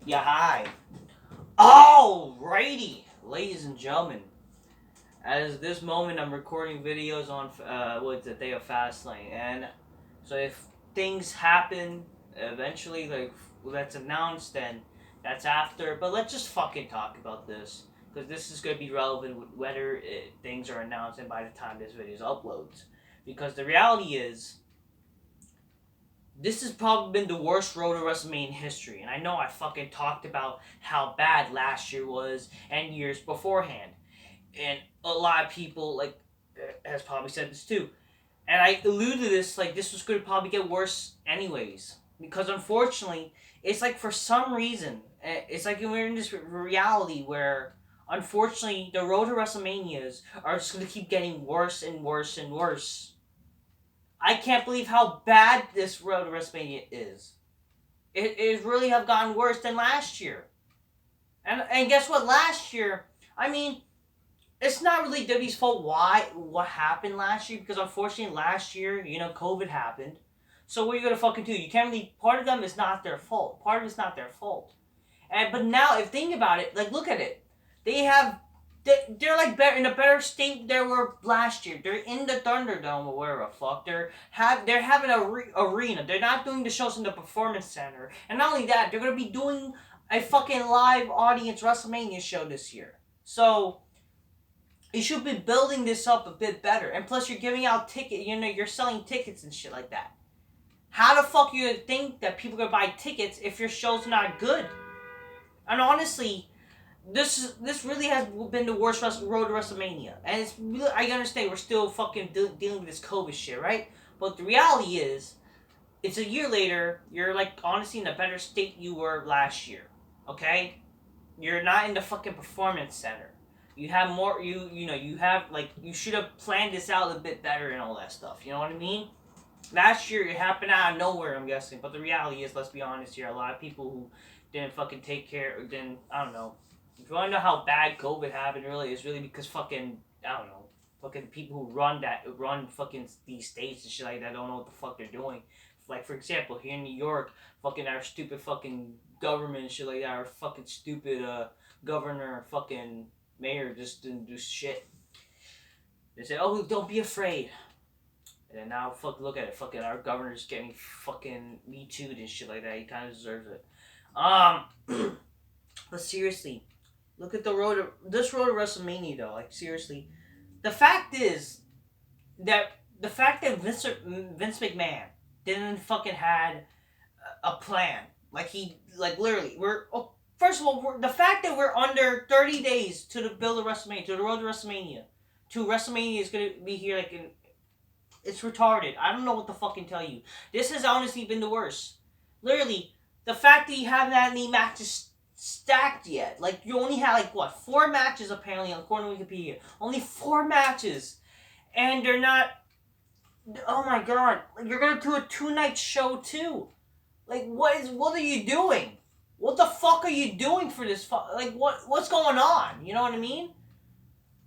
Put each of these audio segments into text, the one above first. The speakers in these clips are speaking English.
Yeah, hi. Alrighty, ladies and gentlemen. As this moment, I'm recording videos on what's the day of Fastlane, and so if things happen eventually, like that's announced, then that's after. But let's just fucking talk about this because this is gonna be relevant with whether things are announced and by the time this video is uploads. Because the reality is, this has probably been the worst road to WrestleMania in history. And I know I fucking talked about how bad last year was and years beforehand. And a lot of people, like, has probably said this too. And I alluded to this, like, this was going to probably get worse anyways. Because unfortunately, it's like for some reason, it's like we're in this reality where unfortunately the road to WrestleManias are just going to keep getting worse and worse and worse. I can't believe how bad this road to WrestleMania is. It really have gotten worse than last year. And guess what? Last year, I mean, it's not really WWE's fault what happened last year because unfortunately last year, COVID happened. So what are you gonna fucking do? You can't really. Part of them is not their fault. Part of it's not their fault. And but now, if think about it, like look at it, they have they're like better in a better state they were last year. They're in the Thunderdome or whatever the fuck. They're having a arena. They're not doing the shows in the Performance Center. And not only that, they're gonna be doing a fucking live audience WrestleMania show this year. So you should be building this up a bit better. And plus, you're giving out tickets. You're selling tickets and shit like that. How the fuck you think that people are gonna buy tickets if your show's not good? And honestly, this really has been the worst road to WrestleMania. And it's really, I understand we're still fucking dealing with this COVID shit, right? But the reality is, it's a year later. You're like honestly in a better state you were last year. Okay, you're not in the fucking Performance Center. You have more. You have like you should have planned this out a bit better and all that stuff. You know what I mean? Last year it happened out of nowhere, I'm guessing. But the reality is, let's be honest here, a lot of people who didn't fucking take care or didn't, I don't know. If you want to know how bad COVID happened, really, it's really because fucking, I don't know, fucking people who run fucking these states and shit like that don't know what the fuck they're doing. Like, for example, here in New York, fucking our stupid fucking government and shit like that, our fucking stupid governor, fucking mayor just didn't do shit. They say, oh, don't be afraid. And then now, look at it. Fucking our governor's getting fucking Me Too'd and shit like that. He kind of deserves it. But seriously, look at this road to WrestleMania though. Like seriously, the fact is that Vince McMahon didn't fucking had a plan. Like literally, first of all, the fact that we're under 30 days to the build of WrestleMania, to the road to WrestleMania, WrestleMania is gonna be here like in. It's retarded. I don't know what to fucking tell you. This has honestly been the worst. Literally, the fact that you haven't had any matches stacked yet. Like, you only had, like, what, 4 matches apparently, according to Wikipedia. Only 4 matches. And they're not. Oh my god. You're gonna do a 2-night show, too. Like, what are you doing? What the fuck are you doing for this? What's going on? You know what I mean?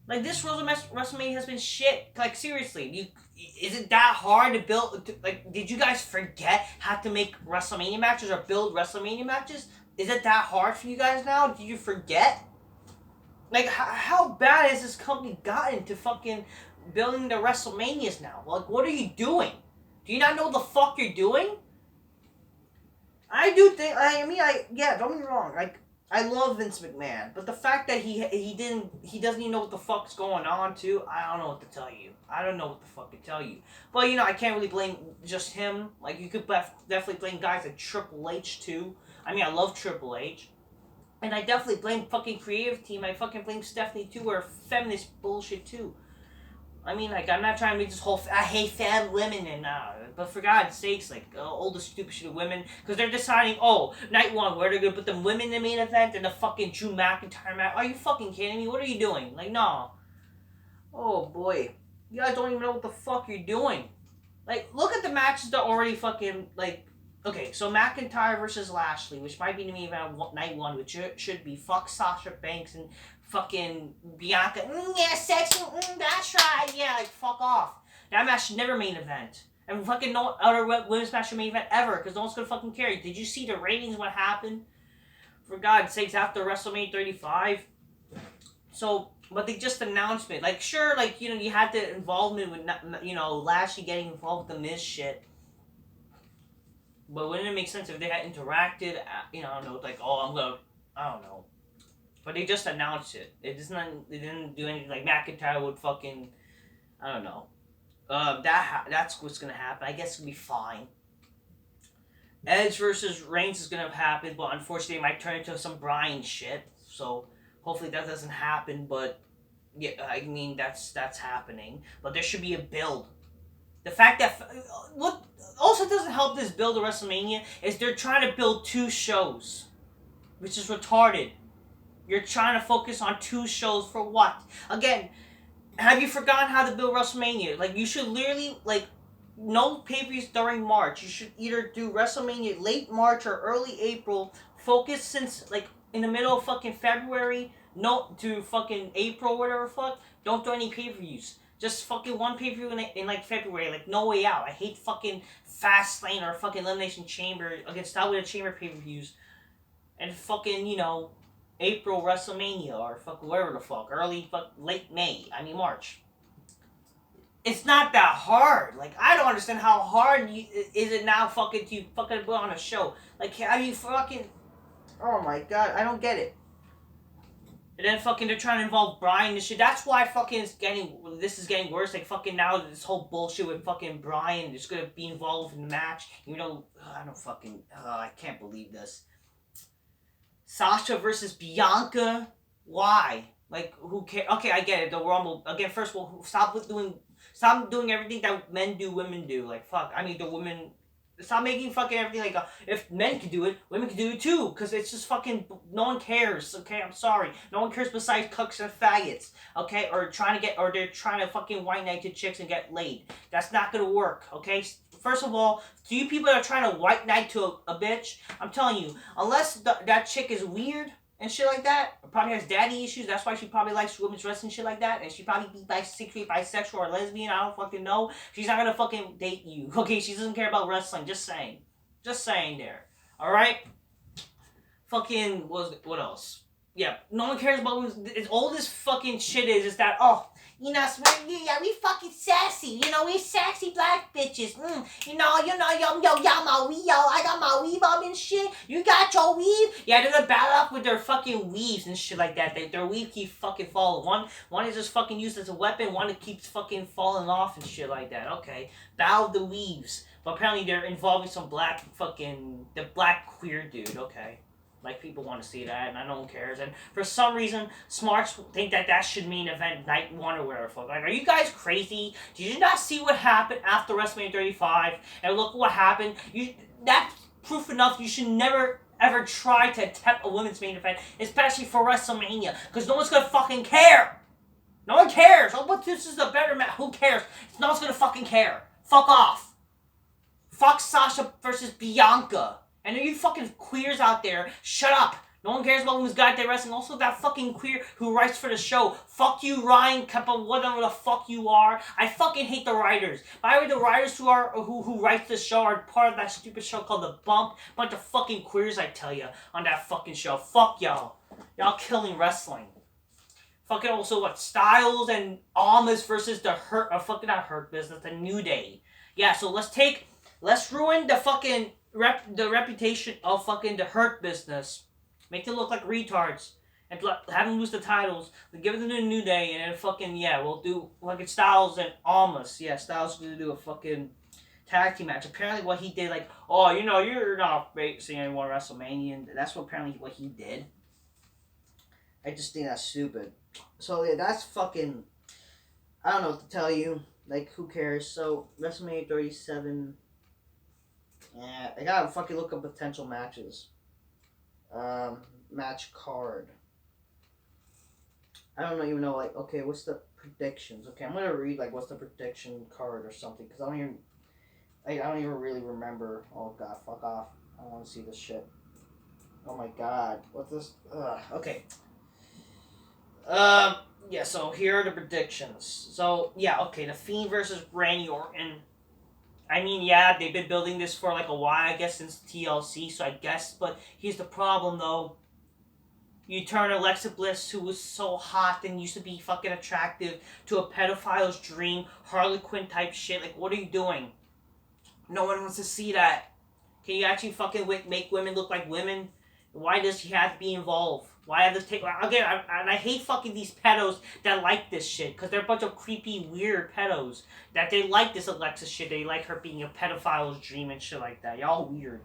Like, this WrestleMania has been shit. Like, seriously, is it that hard to build? Like, did you guys forget how to make WrestleMania matches or build WrestleMania matches? Is it that hard for you guys now? Did you forget? Like, how bad has this company gotten to fucking building the WrestleManias now? Like, what are you doing? Do you not know what the fuck you're doing? I do think. Yeah. Don't get me wrong. Like, I love Vince McMahon, but the fact that he doesn't even know what the fuck's going on too. I don't know what to tell you. I don't know what the fuck to tell you. But I can't really blame just him. Like you could definitely blame guys like Triple H too. I love Triple H, and I definitely blame fucking creative team. I fucking blame Stephanie too, or feminist bullshit too. I'm not trying to make this whole I hate fat women and but for God's sakes, all the stupid shit of women, because they're deciding, night one, where they're gonna put the women in the main event and the fucking Drew McIntyre match. Are you fucking kidding me? What are you doing? Like, no. Oh boy, you guys don't even know what the fuck you're doing. Like, look at the matches that already fucking Okay, so McIntyre versus Lashley, which might be the main event night one, which should be fuck Sasha Banks and fucking Bianca. Yeah, sexy. That's right. Yeah, like fuck off. That match should never main event. And fucking no other women's match should main event ever, because no one's gonna fucking care. Did you see the ratings? What happened? For God's sakes, after WrestleMania 35. So, but they just announced it. Like, sure, like, you know, you had the involvement with, you know, Lashley getting involved with the Miz shit. But wouldn't it make sense if they had interacted? You know, I don't know, like, oh, I don't know. But they just announced it. They didn't do anything. Like McIntyre would fucking, I don't know. That's what's gonna happen. I guess it'll be fine. Edge versus Reigns is gonna happen, but unfortunately, it might turn into some Bryan shit. So hopefully that doesn't happen. But yeah, I mean that's happening. But there should be a build. The fact that what also doesn't help this build of WrestleMania is they're trying to build 2 shows, which is retarded. You're trying to focus on 2 shows for what? Again, have you forgotten how to build WrestleMania? Like, you should literally, like, no pay-per-views during March. You should either do WrestleMania late March or early April. Focus since, like, in the middle of fucking February, to fucking April, whatever fuck. Don't do any pay-per-views. Just fucking one pay-per-view in like, February. Like, No Way Out. I hate fucking Fastlane or fucking Elimination Chamber against Top of the Chamber pay-per-views. And fucking, you know, April WrestleMania or fucking whatever the fuck. Late May. I mean, March. It's not that hard. Like, I don't understand how hard is it now fucking to fucking put on a show. Like, how do you fucking... Oh my god, I don't get it. And then fucking they're trying to involve Bryan and shit. That's why fucking this is getting worse. Like, fucking now this whole bullshit with fucking Bryan is gonna be involved in the match. You know, I don't fucking... I can't believe this. Sasha versus Bianca? Why? Like, who cares? Okay, I get it. The Rumble. Again, first of all, stop doing everything that men do, women do. Like, fuck. I mean, the women... Stop making fucking everything like... if men can do it, women can do it too. Because it's just fucking... No one cares, okay? I'm sorry. No one cares besides cucks and faggots, okay? Or they're trying to fucking white knight to chicks and get laid. That's not gonna work, okay? First of all, to you people that are trying to white knight to a bitch, I'm telling you, unless that chick is weird and shit like that, or probably has daddy issues, that's why she probably likes women's wrestling shit like that, and she probably be bisexual or lesbian, I don't fucking know. She's not gonna fucking date you, okay? She doesn't care about wrestling, just saying. Just saying there. Alright? Fucking, what else? Yeah, no one cares about all this fucking shit is that, oh, you know, yeah, we fucking sassy. You know, we sassy black bitches. You know, yo, my weave, I got my weave up and shit. You got your weave? Yeah, they're gonna battle up with their fucking weaves and shit like that. Their weave keeps fucking falling. One is just fucking used as a weapon. One that keeps fucking falling off and shit like that. Okay, battle the weaves. But apparently they're involving some the black queer dude. Okay. Like, people want to see that, and no one cares. And for some reason, smarts think that should mean event night 1 or whatever. Like, are you guys crazy? Did you not see what happened after WrestleMania 35? And look what happened. That's proof enough you should never, ever try to attempt a women's main event, especially for WrestleMania, because no one's going to fucking care. No one cares. Oh, but this is a better match. Who cares? No one's going to fucking care. Fuck off. Fuck Sasha versus Bianca. And you fucking queers out there, shut up. No one cares about women's goddamn wrestling. Also, that fucking queer who writes for the show. Fuck you, Ryan Kempa, whatever the fuck you are. I fucking hate the writers. By the way, the writers who write the show are part of that stupid show called The Bump. Bunch of fucking queers, I tell ya, on that fucking show. Fuck y'all. Y'all killing wrestling. Fucking also, what, Styles and Almas versus the fucking not Hurt Business, the New Day. Yeah, so let's ruin the fucking... the reputation of fucking the Hurt Business. Make them look like retards. And have them lose the titles. Then give them to the New Day. And then fucking, yeah, we'll do fucking Styles and Almas. Yeah, Styles is going to do a fucking tag team match. Apparently what he did, like, oh, you know, you're not seeing anyone WrestleMania. And that's apparently what he did. I just think that's stupid. So, yeah, that's fucking... I don't know what to tell you. Like, who cares? So, WrestleMania 37... Yeah, I gotta fucking look up potential matches. Match card. I don't even know, like, okay, what's the predictions? Okay, I'm gonna read, like, what's the prediction card or something, because I don't even really remember. Oh, God, fuck off. I don't want to see this shit. Oh, my God. What's this? Okay. Yeah, so here are the predictions. So, yeah, okay, The Fiend versus Randy Orton. I mean, yeah, they've been building this for like a while, I guess, since TLC, so I guess, but here's the problem, though. You turn Alexa Bliss, who was so hot and used to be fucking attractive, to a pedophile's dream, Harley Quinn type shit. Like, what are you doing? No one wants to see that. Can you actually fucking make women look like women? Why does she have to be involved? Why have this take? Again, I hate fucking these pedos that like this shit because they're a bunch of creepy, weird pedos that they like this Alexa shit. They like her being a pedophile's dream and shit like that. Y'all weird.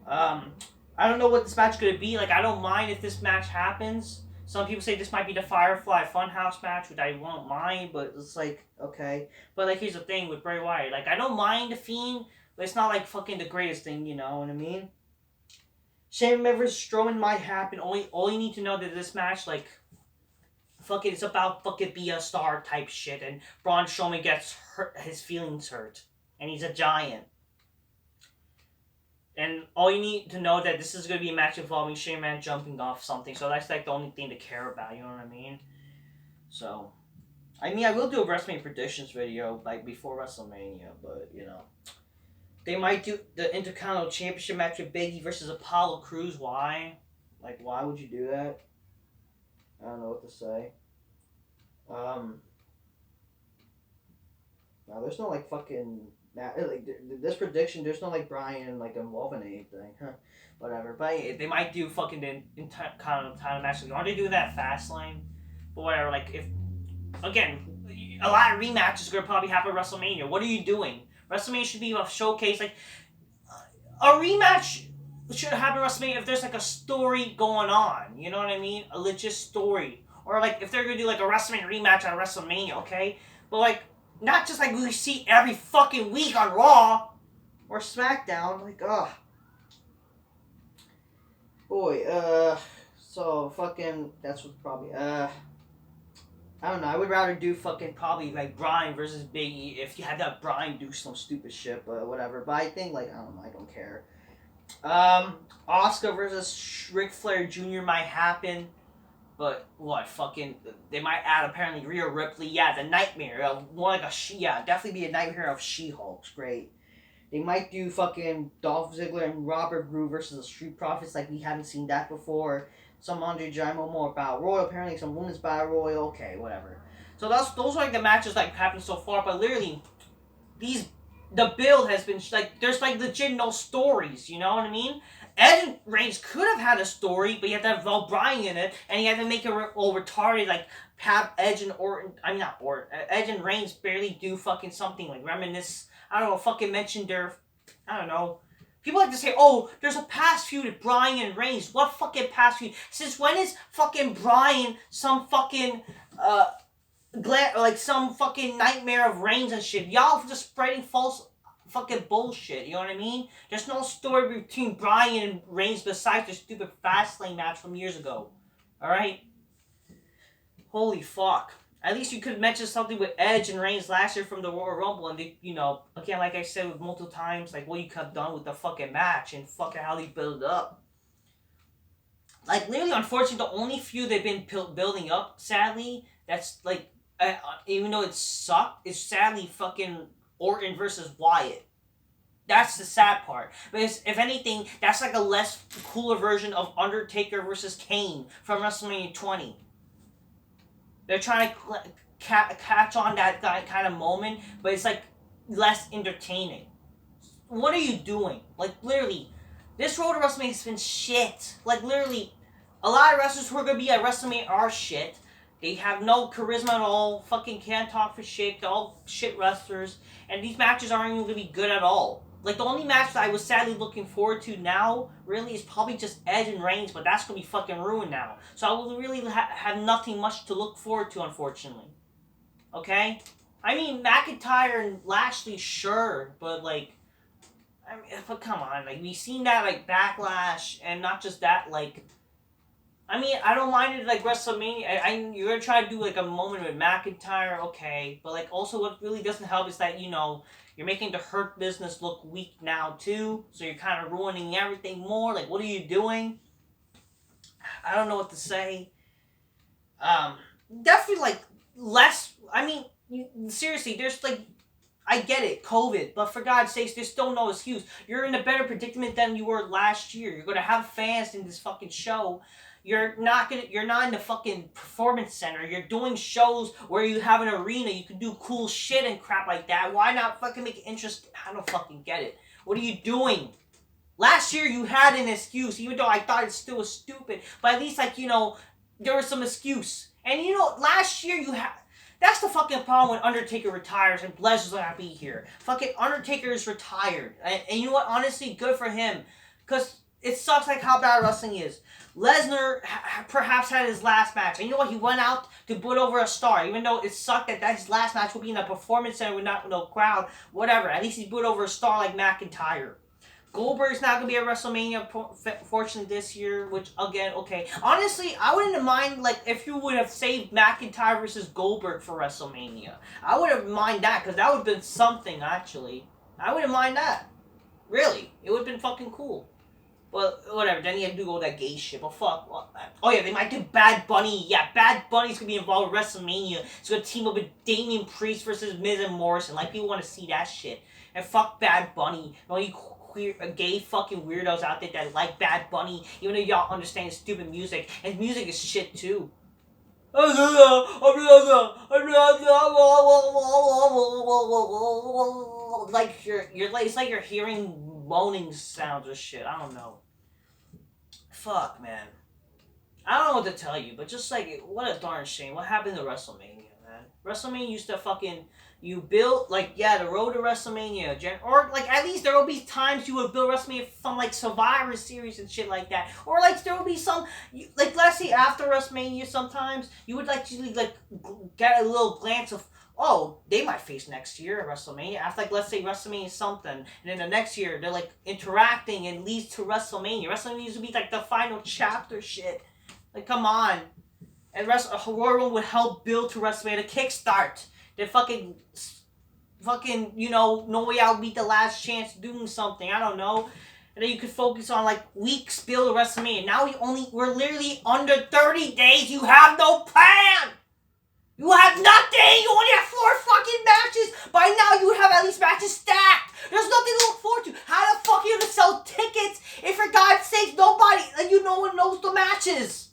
I don't know what this match is gonna be. Like, I don't mind if this match happens. Some people say this might be the Firefly Funhouse match, which I won't mind, but it's like, okay. But like, here's the thing with Bray Wyatt. Like, I don't mind the Fiend, but it's not like fucking the greatest thing, you know what I mean? Shane versus Strowman might happen. All you need to know that this match, like, fucking, it's about fucking be a star type shit, and Braun Strowman gets hurt, his feelings hurt, and he's a giant. And all you need to know that this is going to be a match involving Shane Man jumping off something, so that's like the only thing to care about, you know what I mean? So, I mean, I will do a WrestleMania predictions video, like, before WrestleMania, but, you know. They might do the Intercontinental Championship match with Big E versus Apollo Crews. Why? Like, why would you do that? I don't know what to say. No, there's no, like, fucking... Like, this prediction, there's no, like, Brian, like, involving anything. Whatever. But they might do fucking the Intercontinental match. Aren't they doing that Fastlane? But whatever, like, if... Again, a lot of rematches are going to probably happen at WrestleMania. What are you doing? WrestleMania should be a showcase. Like, a rematch should happen at WrestleMania if there's, like, a story going on. You know what I mean? A legit story. Or, like, if they're going to do, like, a WrestleMania rematch at WrestleMania, okay? But, like, not just, like, we see every fucking week on Raw or SmackDown. Like, ugh. Boy, so, fucking, that's what probably, I don't know. I would rather do fucking probably like Bryan versus Big E if you had that Bryan do some stupid shit, but whatever. But I think like I don't know. I don't care. Oscar versus Ric Flair Jr. might happen, but what fucking they might add apparently Rhea Ripley. Yeah, the Nightmare. More like definitely be a Nightmare of She-Hulk. Great. They might do fucking Dolph Ziggler and Robert Roode versus the Street Profits like we haven't seen that before. Some Andre Giant more Battle Royal, apparently some Women's Battle Royal, okay, whatever. So those are like the matches like happened so far, but literally the build has been like there's like legit no stories, you know what I mean? Edge and Reigns could have had a story, but you had to have Bryan in it, and you had to make it all retarded, like have Edge and Orton. I mean not Orton. Edge and Reigns barely do fucking something like reminisce. I don't know, fucking mention their. I don't know. People like to say, oh, there's a past feud with Bryan and Reigns. What fucking past feud? Since when is fucking Bryan some fucking, like some fucking nightmare of Reigns and shit? Y'all just spreading false fucking bullshit, you know what I mean? There's no story between Bryan and Reigns besides the stupid Fastlane match from years ago. Alright? Holy fuck. At least you could mention something with Edge and Reigns last year from the Royal Rumble, and they, you know, again, like I said multiple times, like what you could have done with the fucking match and fucking how they build it up. Like, literally, unfortunately, the only feud they've been building up, sadly, that's like, even though it sucked, is sadly fucking Orton versus Wyatt. That's the sad part. Because if anything, that's like a less cooler version of Undertaker versus Kane from WrestleMania 20. They're trying to catch on that kind of moment, but it's like less entertaining. What are you doing? Like, literally, this road to WrestleMania has been shit. Like, literally, a lot of wrestlers who are going to be at WrestleMania are shit. They have no charisma at all, fucking can't talk for shit, they're all shit wrestlers, and these matches aren't even going to be good at all. Like, the only match that I was sadly looking forward to now, really, is probably just Edge and Reigns, but that's going to be fucking ruined now. So I will really have nothing much to look forward to, unfortunately. Okay? I mean, McIntyre and Lashley, sure, but, like, I mean, but come on, like, we've seen that, like, Backlash, and not just that, like, I mean, I don't mind it, like, WrestleMania, you're gonna try to do, like, a moment with McIntyre, okay, but, like, also what really doesn't help is that, you know, you're making the Hurt Business look weak now, too, so you're kind of ruining everything more. Like, what are you doing? I don't know what to say. Definitely, like, less, I mean, seriously, there's, like, I get it, COVID, but for God's sakes, there's still no excuse. You're in a better predicament than you were last year. You're going to have fans in this fucking show. You're not in the fucking performance center. You're doing shows where you have an arena. You can do cool shit and crap like that. Why not fucking make it interesting? I don't fucking get it. What are you doing? Last year you had an excuse, even though I thought it still was stupid. But at least, like, there was some excuse. And last year you had... That's the fucking problem when Undertaker retires and Lesnar's not be here. Fucking Undertaker is retired. And you know what? Honestly, good for him. Because it sucks like how bad wrestling is. Lesnar perhaps had his last match. And you know what? He went out to put over a star. Even though it sucked that his last match would be in a performance center with no crowd. Whatever. At least he put over a star like McIntyre. Goldberg's not going to be at WrestleMania, fortunately, this year, which, again, okay. Honestly, I wouldn't mind, like, if you would have saved McIntyre versus Goldberg for WrestleMania. I wouldn't mind that, because that would have been something, actually. I wouldn't mind that. Really. It would have been fucking cool. But, whatever. Then you have to do all that gay shit. But fuck. Oh, yeah, they might do Bad Bunny. Yeah, Bad Bunny's going to be involved with WrestleMania. It's going to team up with Damian Priest versus Miz and Morrison. Like, people want to see that shit. And fuck Bad Bunny. All you gay fucking weirdos out there that like Bad Bunny, even though y'all understand his stupid music. And music is shit too. Like it's like you're hearing moaning sounds or shit. I don't know. Fuck, man. I don't know what to tell you, but just like, what a darn shame. What happened to WrestleMania, man? WrestleMania used to fucking... You build, like, the road to WrestleMania. Or, like, at least there will be times you would build WrestleMania from, like, Survivor Series and shit like that. Or, like, there will be some, like, let's say after WrestleMania sometimes, you would, like, usually, like, get a little glance of, oh, they might face next year at WrestleMania. After, like, let's say WrestleMania something. And then the next year, they're, like, interacting and leads to WrestleMania. WrestleMania used to be, like, the final chapter shit. Like, come on. And Royal Rumble would help build to WrestleMania, the kickstart. They fucking, No Way Out beat The Last Chance doing something. I don't know. And then you could focus on, like, weeks build to WrestleMania. Now we're literally under 30 days. You have no plan. You have nothing. You only have 4 fucking matches. By now you have at least matches stacked. There's nothing to look forward to. How the fuck are you going to sell tickets if, for God's sake, no one knows the matches?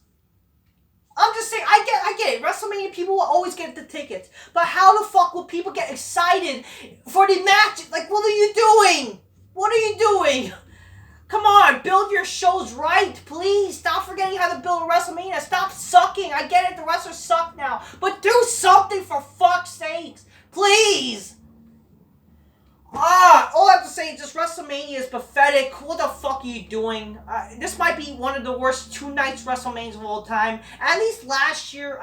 I'm just saying, I get it. WrestleMania people will always get the tickets. But how the fuck will people get excited for the match? Like, what are you doing? What are you doing? Come on, build your shows right, please. Stop forgetting how to build a WrestleMania. Stop sucking. I get it, the wrestlers suck now. But do something for fuck's sakes. Please. All I have to say is just WrestleMania is pathetic. What the fuck are you doing? This might be one of the worst 2 nights WrestleManias of all time. At least last year,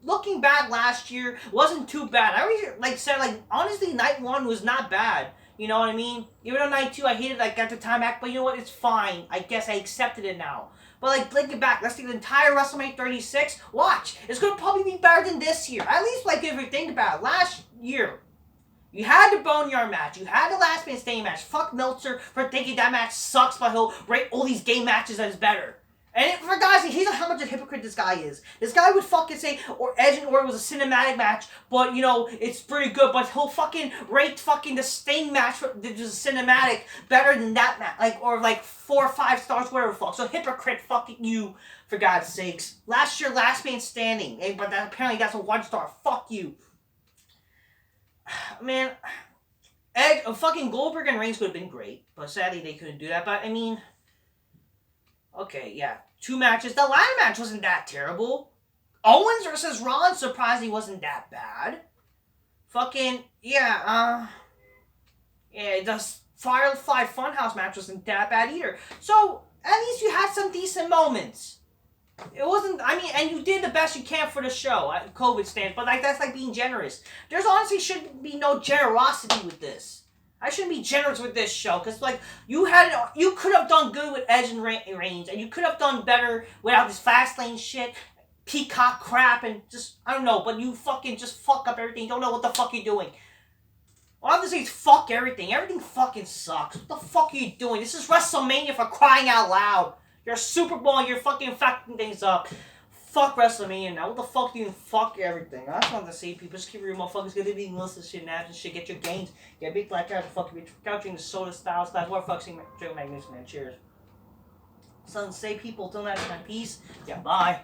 looking back last year, wasn't too bad. I already honestly, night 1 was not bad. You know what I mean? Even though night 2, I hated at the time back, but you know what? It's fine. I guess I accepted it now. But thinking back, let's take the entire WrestleMania 36. Watch, it's gonna probably be better than this year. At least if you think about it, last year. You had the Boneyard match. You had the Last Man Standing match. Fuck Meltzer for thinking that match sucks, but he'll rate all these gay matches as better. And for guys, he's how much of a hypocrite this guy is. This guy would fucking say, or Edge and Orton was a cinematic match, but it's pretty good. But he'll fucking rate fucking the Sting match for just cinematic better than that match, or 4 or 5 stars, whatever. Fuck. So hypocrite, fucking you, for God's sakes. Last year, Last Man Standing, but apparently that's a 1 star. Fuck you. Man, fucking Goldberg and Reigns would have been great, but sadly they couldn't do that. But okay, yeah, 2 matches. The ladder match wasn't that terrible. Owens versus Rollins surprisingly wasn't that bad. Fucking the Firefly Funhouse match wasn't that bad either. So at least you had some decent moments. It wasn't, and you did the best you can for the show, COVID stands, but that's being generous. There's honestly should be no generosity with this. I shouldn't be generous with this show, because you could have done good with Edge and Reigns, and you could have done better without this Fastlane shit, Peacock crap, and just, I don't know, but you fucking just fuck up everything, you don't know what the fuck you're doing. All I have to say is fuck everything. Everything fucking sucks. What the fuck are you doing? This is WrestleMania, for crying out loud. You're Super Bowl and you're fucking fucking things up. Fuck WrestleMania now. What the fuck do you fuck everything? I just want to say, people, just keep your motherfuckers gonna be listening to shit and apps and shit. Get your gains. Get big black out. Fucking be couching the soda style stuff. What the fuck's drink magnificent, man. Cheers. Son, say people till next time. Peace. Yeah, bye.